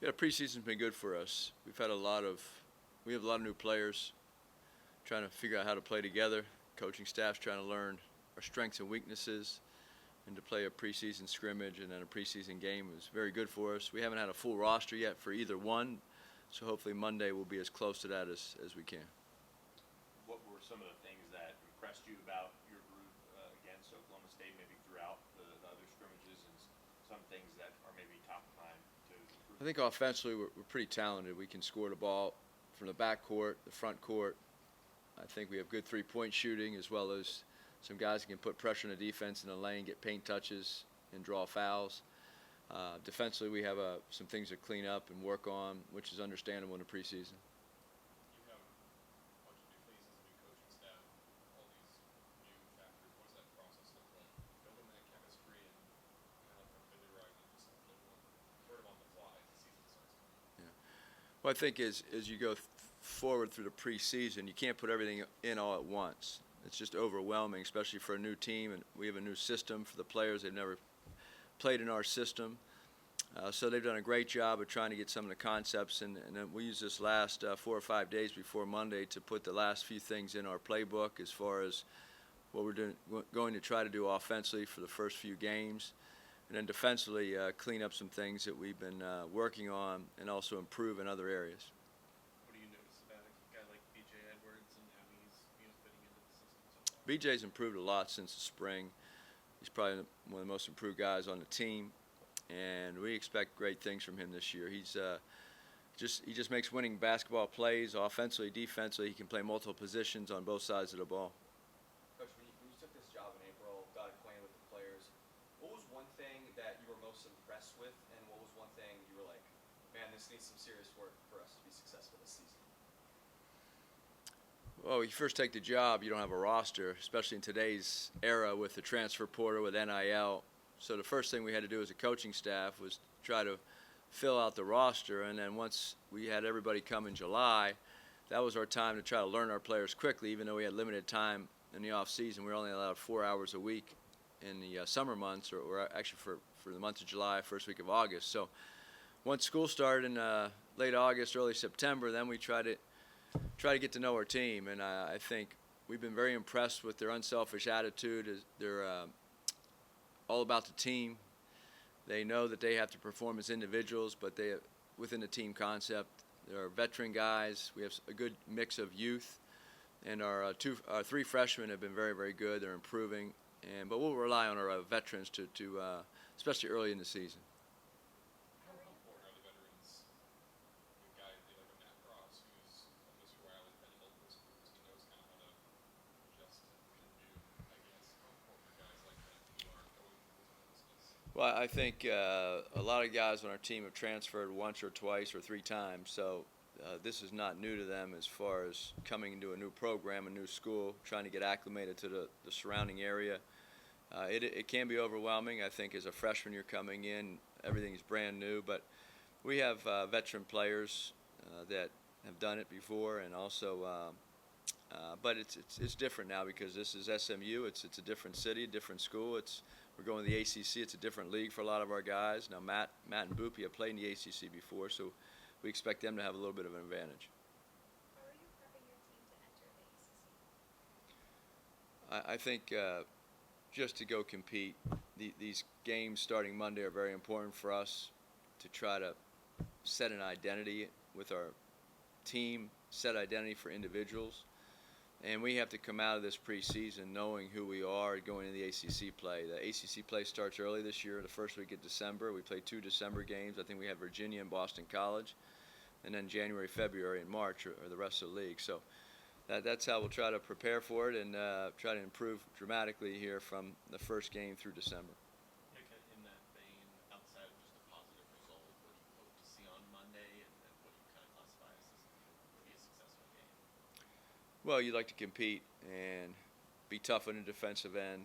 Yeah, preseason's been good for us. We have a lot of new players trying to figure out how to play together. Coaching staff's trying to learn our strengths and weaknesses, and to play a preseason scrimmage and then a preseason game was very good for us. We haven't had a full roster yet for either one, so hopefully Monday we'll be as close to that as we can. What were some of the things that impressed you about your group against Oklahoma State, maybe throughout the other scrimmages, and some things that are maybe top of mind to improve? I think offensively we're pretty talented. We can score the ball from the back court, the front court. I think we have good three-point shooting, as well as some guys who can put pressure on the defense in the lane, get paint touches, and draw fouls. Defensively, we have some things to clean up and work on, which is understandable in the preseason. You have a bunch of new faces, a new coaching staff, all these new factors. What does that process look like? Building that chemistry and kind of familiarizing yourself with everyone sort of on the fly as the season starts coming. Yeah. Well, I think as you go forward through the preseason, you can't put everything in all at once. It's just overwhelming, especially for a new team, and we have a new system for the players. They've never played in our system. So they've done a great job of trying to get some of the concepts, and then we use this last 4 or 5 days before Monday to put the last few things in our playbook as far as what we're going to try to do offensively for the first few games, and then defensively clean up some things that we've been working on and also improve in other areas. What do you notice about a guy like B.J. Edwards and how he's fitting into the system so far? BJ's improved a lot since the spring. He's probably one of the most improved guys on the team, and we expect great things from him this year. He just makes winning basketball plays, offensively, defensively. He can play multiple positions on both sides of the ball. Coach, when you took this job in April, got acquainted with the players, what was one thing that you were most impressed with, and what was one thing you were like, man, this needs some serious work for us to be successful this season? Well, when you first take the job, you don't have a roster, especially in today's era with the transfer portal, with NIL. So the first thing we had to do as a coaching staff was try to fill out the roster, and then once we had everybody come in July, that was our time to try to learn our players quickly. Even though we had limited time in the off season, we were only allowed 4 hours a week in the summer months, or actually for the month of July, first week of August. So once school started in late August, early September, then we try to get to know our team, and I think we've been very impressed with their unselfish attitude. They're all about the team. They know that they have to perform as individuals, but they, within the team concept, there are veteran guys. We have a good mix of youth, and our 3 freshmen have been very, very good. They're improving, but we'll rely on our veterans to especially early in the season. How important are the veterans? The guy like a Matt Cross, who's a Mr. Riley's been in multiple schools. He knows kind of how to adjust and do, I guess. How important are guys like that who are going through this process? Well, I think a lot of guys on our team have transferred once or twice or 3 times, so this is not new to them as far as coming into a new program, a new school, trying to get acclimated to the surrounding area. It can be overwhelming. I think as a freshman you're coming in, everything's brand new, but we have veteran players that have done it before, and also but it's different now because this is SMU. It's a different city, a different school. We're going to the ACC. It's a different league for a lot of our guys. Now Matt and Boopy have played in the ACC before, so we expect them to have a little bit of an advantage. How are you prepping your team to enter the ACC? I think just to go compete, these games starting Monday are very important for us to try to set an identity with our team, set identity for individuals. And we have to come out of this preseason knowing who we are going into the ACC play. The ACC play starts early this year, the first week of December. We play 2 December games. I think we have Virginia and Boston College. And then January, February, and March are the rest of the league. So that's how we'll try to prepare for it and try to improve dramatically here from the first game through December. In that vein, outside of just a positive result, what do you hope to see on Monday, and what you kind of classify as to be a successful game? Well, you'd like to compete and be tough on the defensive end.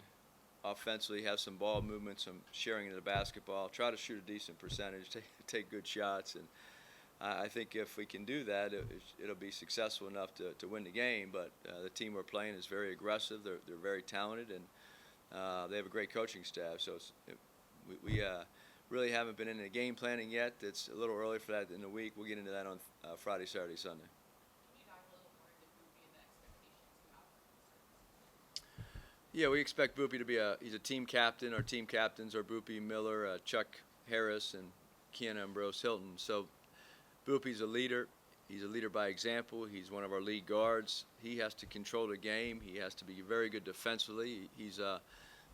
Offensively, have some ball movement, some sharing of the basketball. Try to shoot a decent percentage, take good shots, and I think if we can do that, it'll be successful enough to win the game. But the team we're playing is very aggressive. They're very talented, and they have a great coaching staff. So really haven't been into game planning yet. It's a little early for that in the week. We'll get into that on Friday, Saturday, Sunday. Can you dive a little more into Boopy and the expectations you have for him to start this season? Yeah, we expect Boopy to be he's a team captain. Our team captains are Boopy, Miller, Chuck Harris, and Keanu Ambrose Hilton. So Boopy's a leader. He's a leader by example. He's one of our lead guards. He has to control the game. He has to be very good defensively. He's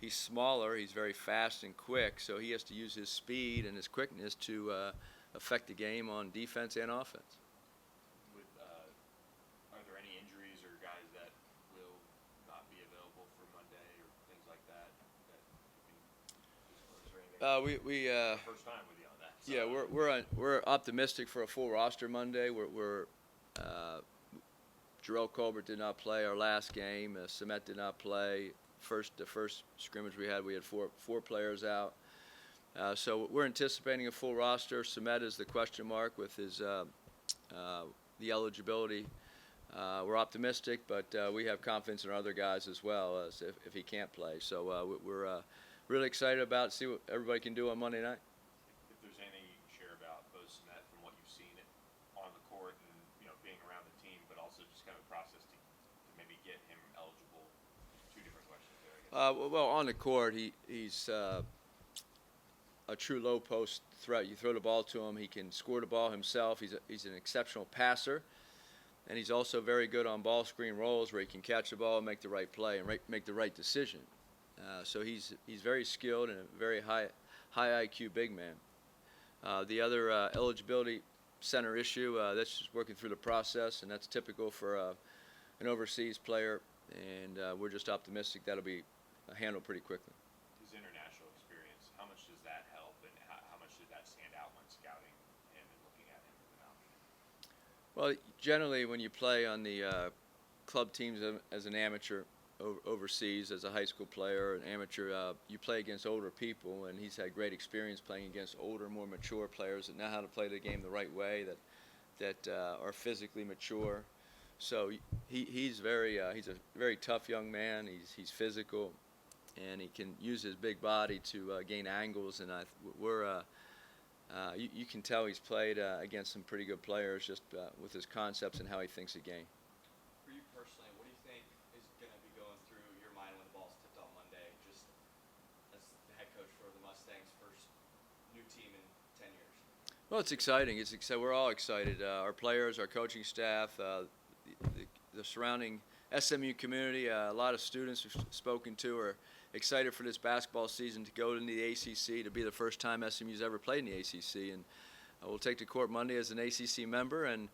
smaller. He's very fast and quick, so he has to use his speed and his quickness to affect the game on defense and offense. Are there any injuries or guys that will not be available for Monday or things like that? First time with you on that. So. Yeah, we're optimistic for a full roster Monday. Jarrell Colbert did not play our last game. Semet did not play. The first scrimmage we had four players out. So we're anticipating a full roster. Semet is the question mark with his the eligibility. We're optimistic, but we have confidence in our other guys as well as if he can't play. So we're really excited about see what everybody can do on Monday night. If there's anything you can share about Bo Smet from what you've seen on the court and being around the team, but also just kind of the process to maybe get him eligible. Two different questions there, I guess. Well, on the court, he's a true low post threat. You throw the ball to him, he can score the ball himself. He's an exceptional passer, and he's also very good on ball screen rolls where he can catch the ball and make the right play and make the right decision. So he's very skilled and a very high IQ big man. The other eligibility center issue, that's just working through the process, and that's typical for an overseas player, and we're just optimistic that'll be handled pretty quickly. His international experience, how much does that help, and how much did that stand out when scouting him and looking at him as an option? Well, generally when you play on the club teams as an amateur overseas, as a high school player, an amateur, you play against older people, and he's had great experience playing against older, more mature players that know how to play the game the right way, that are physically mature. So he's a very tough young man. He's physical, and he can use his big body to gain angles. And you can tell he's played against some pretty good players just with his concepts and how he thinks the game. For you personally, what do you think is going to be going through your mind when the ball's tipped on Monday, just as the head coach for the Mustangs' first new team in 10 years? Well, it's exciting. We're all excited. Our players, our coaching staff, the surrounding SMU community, a lot of students we've spoken to are excited for this basketball season to go into the ACC, to be the first time SMU's ever played in the ACC. And we'll take to court Monday as an ACC member, and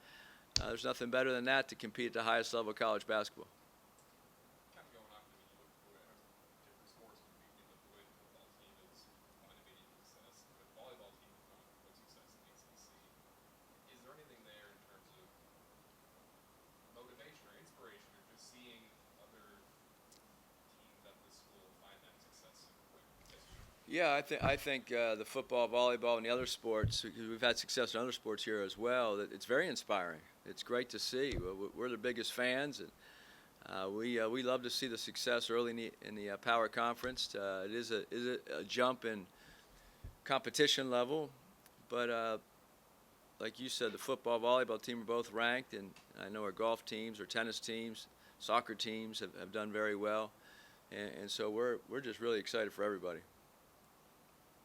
there's nothing better than that to compete at the highest level of college basketball. Kind of going off of when you look at different sports competing, but the way the football team is finding success, the volleyball team is finding good success in the ACC. Is there anything there in terms of motivation or inspiration, or just seeing other teams at this school find that success so quick as you? Yeah, I think the football, volleyball, and the other sports, we've had success in other sports here as well, that it's very inspiring. It's great to see. We're the biggest fans, and we love to see the success early in the Power Conference. It is a jump in competition level, but like you said, the football, volleyball team are both ranked, and I know our golf teams, our tennis teams, soccer teams have done very well, and so we're just really excited for everybody.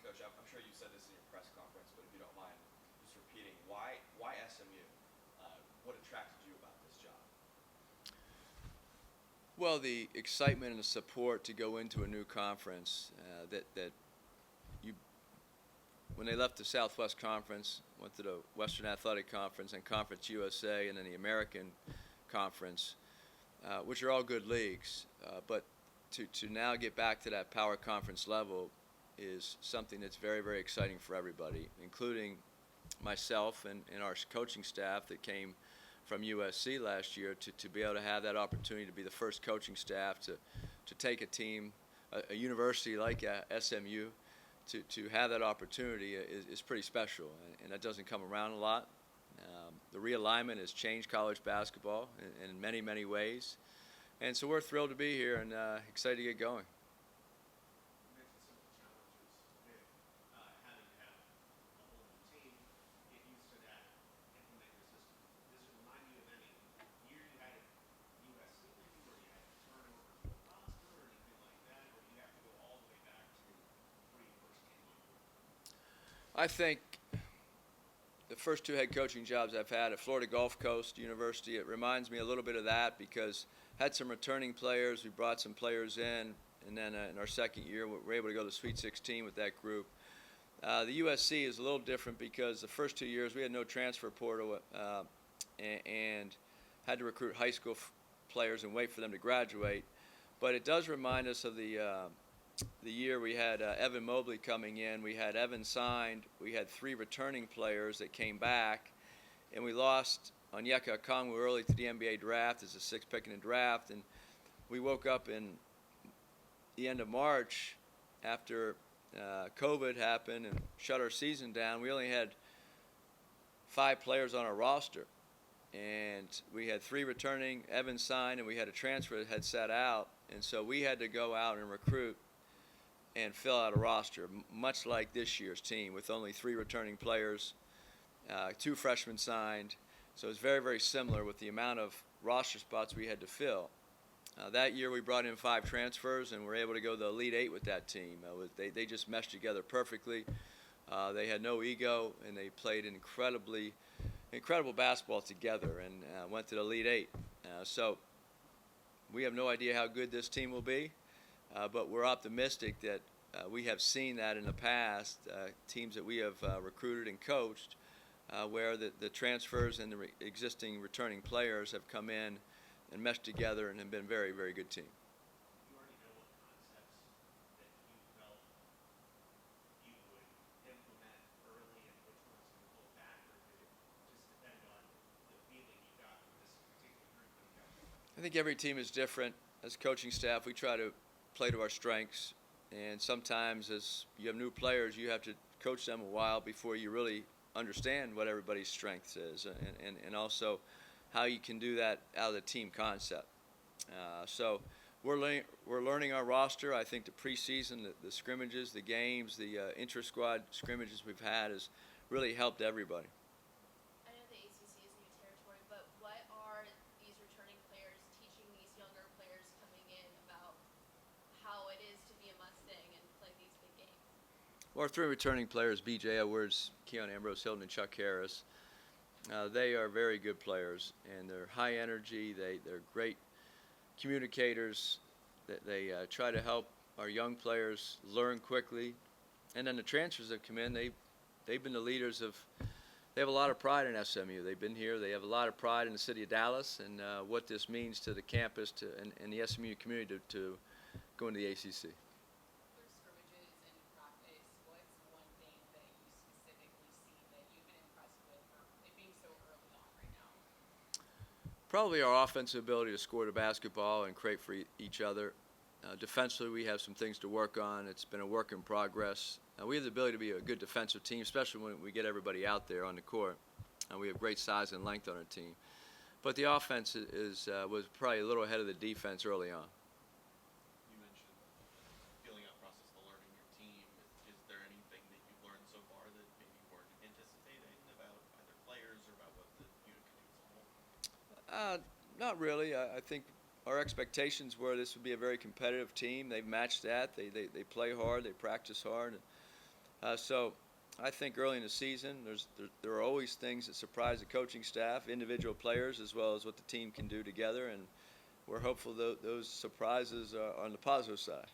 Coach, I'm sure you said this in your press conference, but if you don't mind just repeating, why SMU? What attracted you about this job? Well, the excitement and the support to go into a new conference when they left the Southwest Conference, went to the Western Athletic Conference and Conference USA, and then the American Conference, which are all good leagues, but to now get back to that Power Conference level is something that's very, very exciting for everybody, including myself and our coaching staff that came from USC last year to be able to have that opportunity to be the first coaching staff to take a team, a university like SMU, to have that opportunity is pretty special, and that doesn't come around a lot. The realignment has changed college basketball in many, many ways, and so we're thrilled to be here and excited to get going. You mentioned some of the challenges with having to have I think the first two head coaching jobs I've had at Florida Gulf Coast University, it reminds me a little bit of that because had some returning players. We brought some players in, and then in our second year, we were able to go to the Sweet 16 with that group. The USC is a little different because the first 2 years we had no transfer portal and had to recruit high school players and wait for them to graduate. But it does remind us of the year we had Evan Mobley coming in. We had Evan signed. We had 3 returning players that came back, and we lost Onyeka Okongwu early to the NBA draft as a 6th pick in the draft. And we woke up in the end of March after COVID happened and shut our season down. We only had 5 players on our roster, and we had 3 returning, Evan signed, and we had a transfer that had sat out. And so we had to go out and recruit and fill out a roster, much like this year's team, with only 3 returning players, 2 freshmen signed. So it's very, very similar with the amount of roster spots we had to fill. That year we brought in 5 transfers and were able to go to the Elite 8 with that team. They just meshed together perfectly. They had no ego, and they played incredible basketball together and went to the Elite 8. So we have no idea how good this team will be. But we're optimistic that we have seen that in the past, teams that we have recruited and coached, where the transfers and the existing returning players have come in and meshed together and have been very, very good team. You already know what concepts that you felt you would implement early and which ones you would pull back, or did it just depend on the feeling you got from this particular group when you got there? I think every team is different. As coaching staff, we try to play to our strengths, and sometimes as you have new players, you have to coach them a while before you really understand what everybody's strengths is, and also how you can do that out of the team concept. So we're learning our roster. I think the preseason, the scrimmages, the games, the inter-squad scrimmages we've had has really helped everybody. I know the ACC is new territory, but what are these returning players teaching these younger players coming in about how it is to be a Mustang and play these big games? Well, our 3 returning players, B.J. Edwards, Keon Ambrose Hilton, and Chuck Harris, they are very good players, and they're high energy. They're great communicators. They try to help our young players learn quickly. And then the transfers that come in, they've been the leaders of. They have a lot of pride in SMU. They've been here. They have a lot of pride in the city of Dallas and what this means to the campus and the SMU community to go into the ACC. Through scrimmages and practice, what's one thing that you specifically see that you've been impressed with for it being so early on right now? Probably our offensive ability to score the basketball and create for each other. Defensively, we have some things to work on. It's been a work in progress. We have the ability to be a good defensive team, especially when we get everybody out there on the court. We have great size and length on our team. But the offense was probably a little ahead of the defense early on. You mentioned feeling out process of learning your team. Is there anything that you've learned so far that maybe you weren't anticipating about either players or about what the unit could do as a whole? Not really. I think our expectations were this would be a very competitive team. They've matched that. They play hard. They practice hard. So I think early in the season, there are always things that surprise the coaching staff, individual players, as well as what the team can do together. And we're hopeful those surprises are on the positive side.